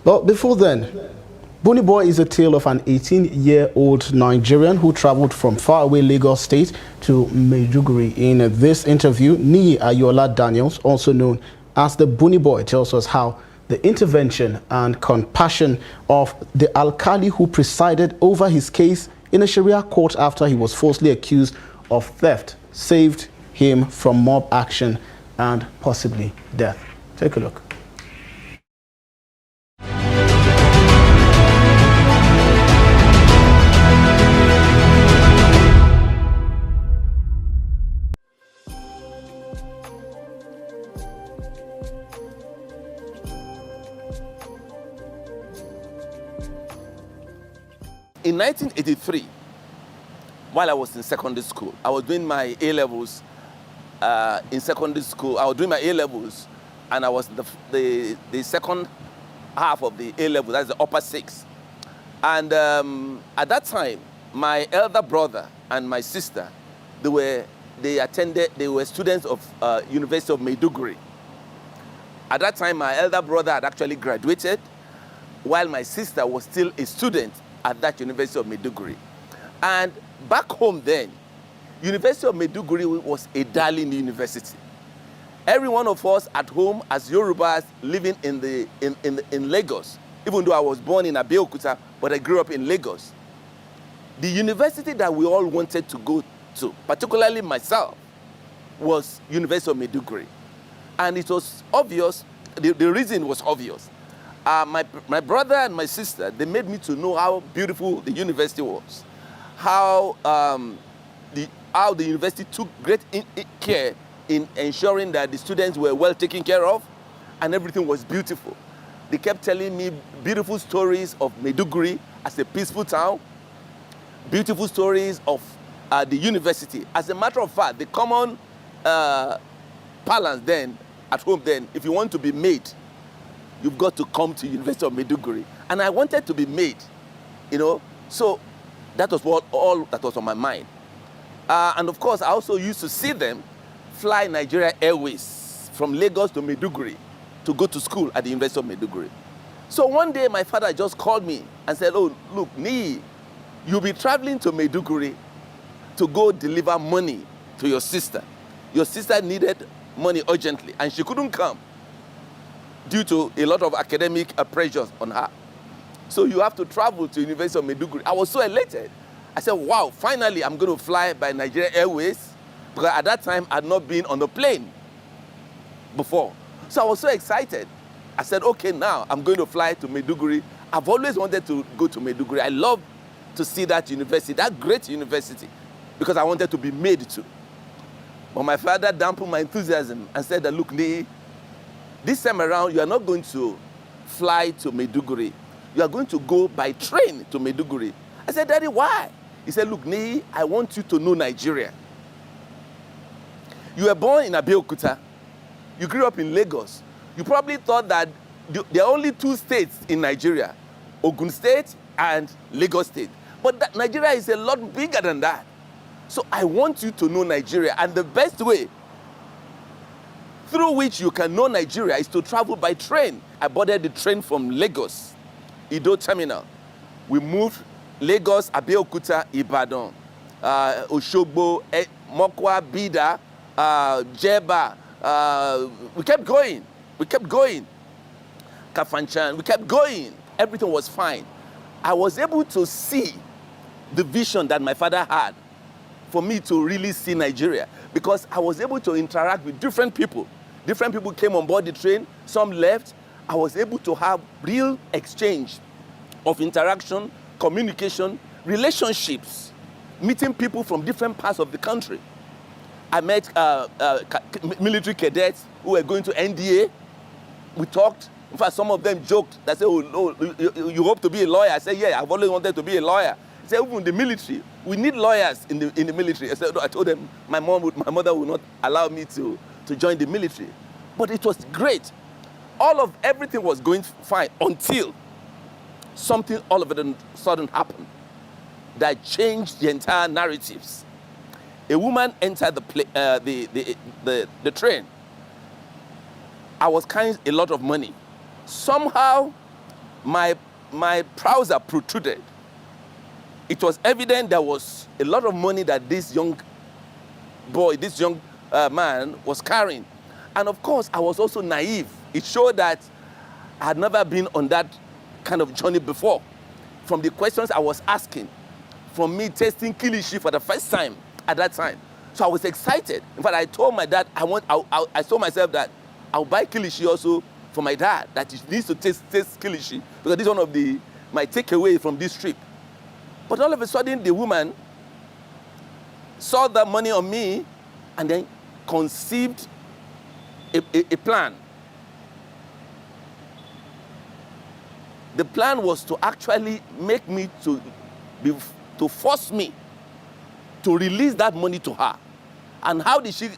But before then, Buniboy is a tale of an 18-year-old Nigerian who traveled from faraway Lagos State to Maiduguri. In this interview, Niyi Ayola Daniels, also known as the Buniboy, tells us how the intervention and compassion of the alkali who presided over his case in a Sharia court after he was falsely accused of theft saved him from mob action and possibly death. Take a look. In 1983, while I was in secondary school, I was doing my A-levels in secondary school. I was doing my A-levels, and I was the second half of the A-level, that's the upper six. And at that time, my elder brother and my sister, they were students of University of Maiduguri. At that time, my elder brother had actually graduated, while my sister was still a student at that University of Maiduguri. And back home then, University of Maiduguri was a darling university. Every one of us at home as Yorubas living in Lagos, even though I was born in Abeokuta, but I grew up in Lagos. The university that we all wanted to go to, particularly myself, was University of Maiduguri. And it was obvious, the reason was obvious. My brother and my sister, they made me to know how beautiful the university was, how the university took great care in ensuring that the students were well taken care of, and everything was beautiful. They kept telling me beautiful stories of Maiduguri as a peaceful town, beautiful stories of the university. As a matter of fact, the common parlance then, at home then, if you want to be made, you've got to come to University of Maiduguri. And I wanted to be made, you know, so that was all that was on my mind. And of course, I also used to see them fly Nigeria Airways from Lagos to Maiduguri to go to school at the University of Maiduguri. So one day, my father just called me and said, oh, look, Niyi, you'll be traveling to Maiduguri to go deliver money to your sister. Your sister needed money urgently, and she couldn't come due to a lot of academic pressures on her. So you have to travel to University of Maiduguri. I was so elated. I said, wow, finally I'm going to fly by Nigeria Airways, because at that time I'd not been on the plane before. So I was so excited. I said, okay, now I'm going to fly to Maiduguri. I've always wanted to go to Maiduguri. I love to see that university, that great university, because I wanted to be made to. But my father dampened my enthusiasm and said that, look, Niyi, this time around, you are not going to fly to Maiduguri. You are going to go by train to Maiduguri. I said, Daddy, why? He said, look, Niyi, I want you to know Nigeria. You were born in Abeokuta. You grew up in Lagos. You probably thought that there are only two states in Nigeria, Ogun State and Lagos State. But Nigeria is a lot bigger than that. So I want you to know Nigeria. And the best way through which you can know Nigeria is to travel by train. I boarded the train from Lagos, Ido Terminal. We moved Lagos, Abeokuta, Ibadan, Oshogbo, Mokwa, Bida, Jeba. We kept going. Kafanchan, we kept going. Everything was fine. I was able to see the vision that my father had for me to really see Nigeria, because I was able to interact with different people. Different people came on board the train, some left. I was able to have real exchange of interaction, communication, relationships, meeting people from different parts of the country. I met military cadets who were going to NDA. We talked. In fact, some of them joked. They said, oh, you hope to be a lawyer? I said, yeah, I've always wanted to be a lawyer. They said, even in the military, we need lawyers in the military. I told them my mother would not allow me to join the military. But it was great. Everything was going fine until something all of a sudden happened that changed the entire narratives. A woman entered the train. I was carrying a lot of money. Somehow, my trouser protruded. It was evident there was a lot of money that this young man was carrying. And of course, I was also naive. It showed that I had never been on that kind of journey before. From the questions I was asking, from me tasting kilishi for the first time at that time. So I was excited. In fact, I told my dad, I told myself that I'll buy kilishi also for my dad, that he needs to taste kilishi, because this is one of my takeaway from this trip. But all of a sudden, the woman saw the money on me and then conceived a plan. The plan was to actually make me to force me to release that money to her. And how did she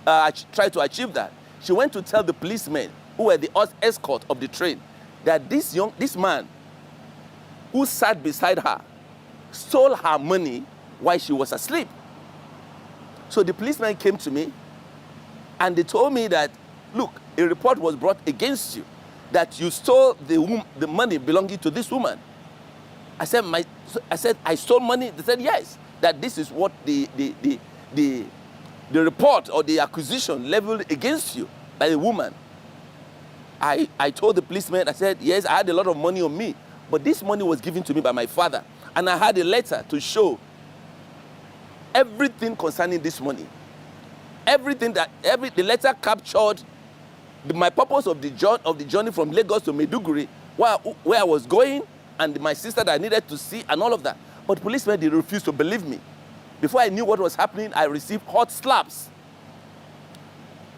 try to achieve that? She went to tell the policemen who were the escort of the train that this man who sat beside her stole her money while she was asleep. So the policeman came to me and they told me that, look, a report was brought against you that you stole the money belonging to this woman. I said, I stole money? They said, yes, that this is what the report or the accusation leveled against you by the woman. I told the policeman, I said, yes, I had a lot of money on me, but this money was given to me by my father. And I had a letter to show everything concerning this money. The letter captured my purpose of the journey from Lagos to Maiduguri, where I was going, and my sister that I needed to see, and all of that. But policemen, they refused to believe me. Before I knew what was happening, I received hot slaps.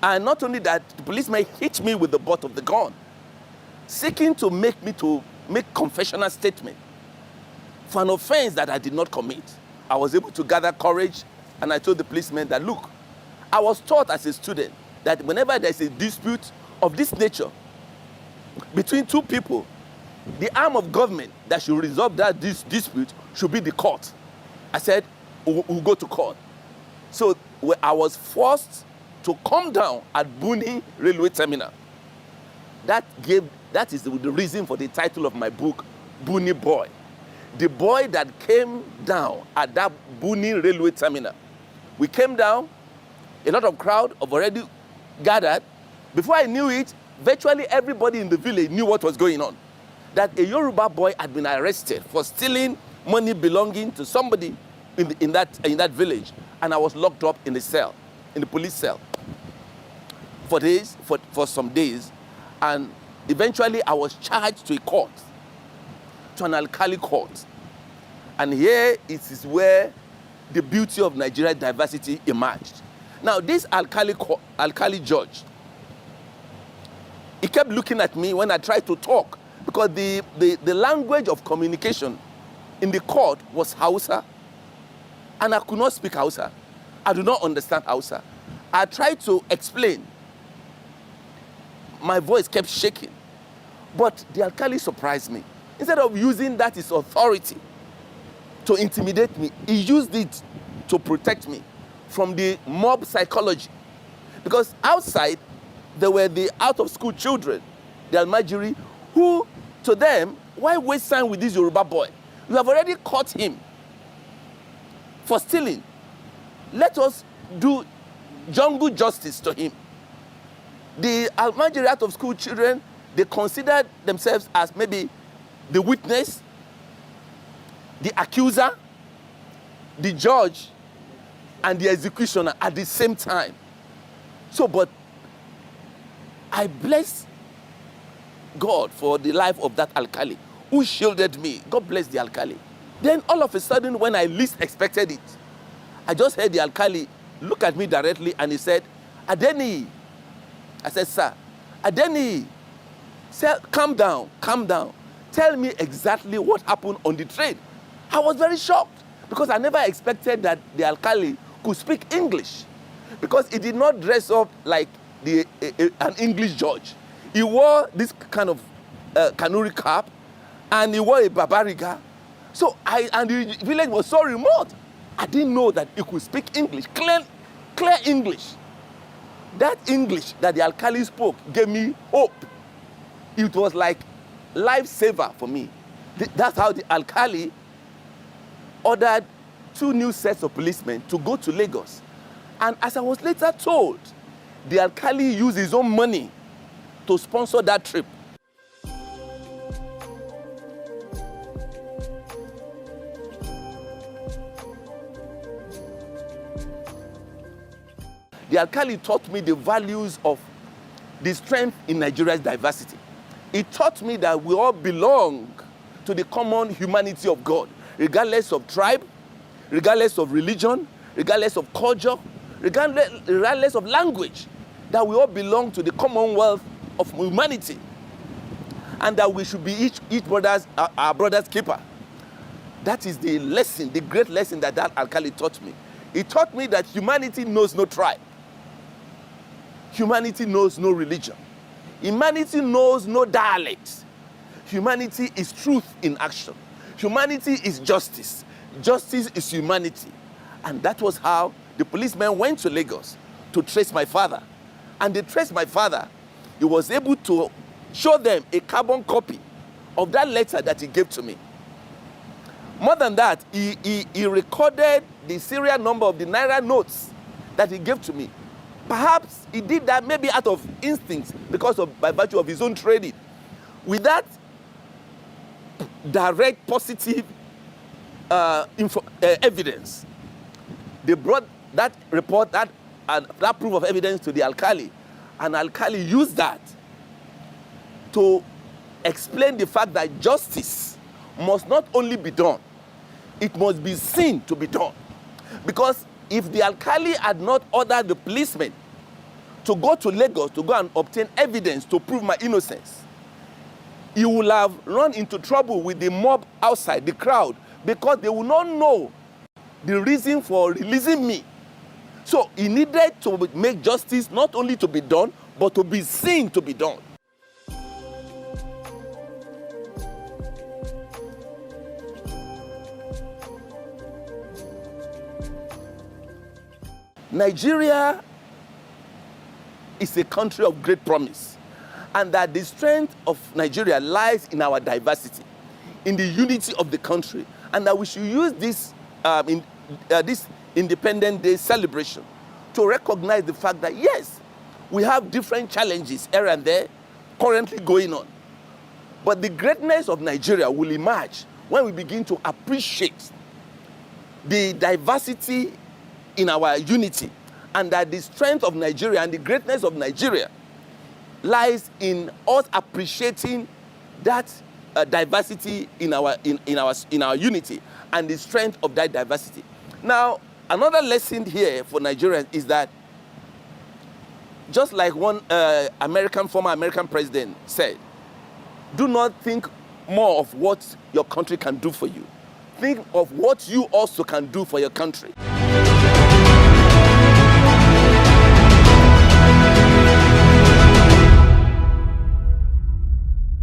And not only that, the policeman hit me with the butt of the gun, seeking to make me to make confessional statement for an offense that I did not commit. I was able to gather courage, and I told the policeman that, look, I was taught as a student that whenever there's a dispute of this nature between two people, the arm of government that should resolve this dispute should be the court. I said, we'll go to court. So I was forced to come down at Buni Railway Terminal. That is the reason for the title of my book, Buniboy. The boy that came down at that Buni Railway Terminal. We came down, a lot of crowd have already gathered. Before I knew it, virtually everybody in the village knew what was going on. That a Yoruba boy had been arrested for stealing money belonging to somebody in that village, and I was locked up in the police cell for some days, and eventually I was charged to a court, to an alkali court. And here it is where the beauty of Nigeria diversity emerged. Now this alkali judge, he kept looking at me when I tried to talk, because the language of communication in the court was Hausa, and I could not speak Hausa. I do not understand Hausa. I tried to explain. My voice kept shaking. But the alkali surprised me. Instead of using that his authority to intimidate me, he used it to protect me from the mob psychology. Because outside, there were the out-of-school children, the Almajiri, who, to them, why waste time with this Yoruba boy? You have already caught him for stealing. Let us do jungle justice to him. The Almajiri out-of-school children, they considered themselves as maybe the witness, the accuser, the judge, and the executioner at the same time. So, but I bless God for the life of that alkali who shielded me. God bless the alkali. Then all of a sudden, when I least expected it, I just heard the alkali look at me directly and he said, Adeni. I said, sir, Adeni, calm down, calm down. Tell me exactly what happened on the train. I was very shocked because I never expected that the alkali could speak English, because he did not dress up like an English judge. He wore this kind of kanuri cap, and he wore a babariga. So and the village was so remote. I didn't know that he could speak English, clear English. That English that the alkali spoke gave me hope. It was like lifesaver for me. That's how the alkali ordered 2 new sets of policemen to go to Lagos. And as I was later told, the alkali used his own money to sponsor that trip. The alkali taught me the values of the strength in Nigeria's diversity. It taught me that we all belong to the common humanity of God, regardless of tribe, regardless of religion, regardless of culture, regardless of language, that we all belong to the commonwealth of humanity, and that we should be each brother's, our brother's keeper. That is the lesson, the great lesson that alkali taught me. It taught me that humanity knows no tribe. Humanity knows no religion. Humanity knows no dialect. Humanity is truth in action. Humanity is justice. Justice is humanity. And that was how the policemen went to Lagos to trace my father. And they traced my father. He was able to show them a carbon copy of that letter that he gave to me. More than that, he recorded the serial number of the Naira notes that he gave to me. Perhaps he did that maybe out of instinct by virtue of his own trading. With that direct positive evidence, they brought that report, that proof of evidence to the alkali, and alkali used that to explain the fact that justice must not only be done, it must be seen to be done. Because if the alkali had not ordered the policemen to go to Lagos to go and obtain evidence to prove my innocence, he would have run into trouble with the mob outside, the crowd, because they would not know the reason for releasing me. So he needed to make justice not only to be done, but to be seen to be done. Nigeria is a country of great promise, and that the strength of Nigeria lies in our diversity, in the unity of the country, and that we should use this this Independence Day celebration to recognize the fact that yes, we have different challenges here and there currently going on, but the greatness of Nigeria will emerge when we begin to appreciate the diversity in our unity, and that the strength of Nigeria and the greatness of Nigeria lies in us appreciating that diversity in our unity and the strength of that diversity. Now, another lesson here for Nigerians is that, just like one former American president said, do not think more of what your country can do for you. Think of what you also can do for your country.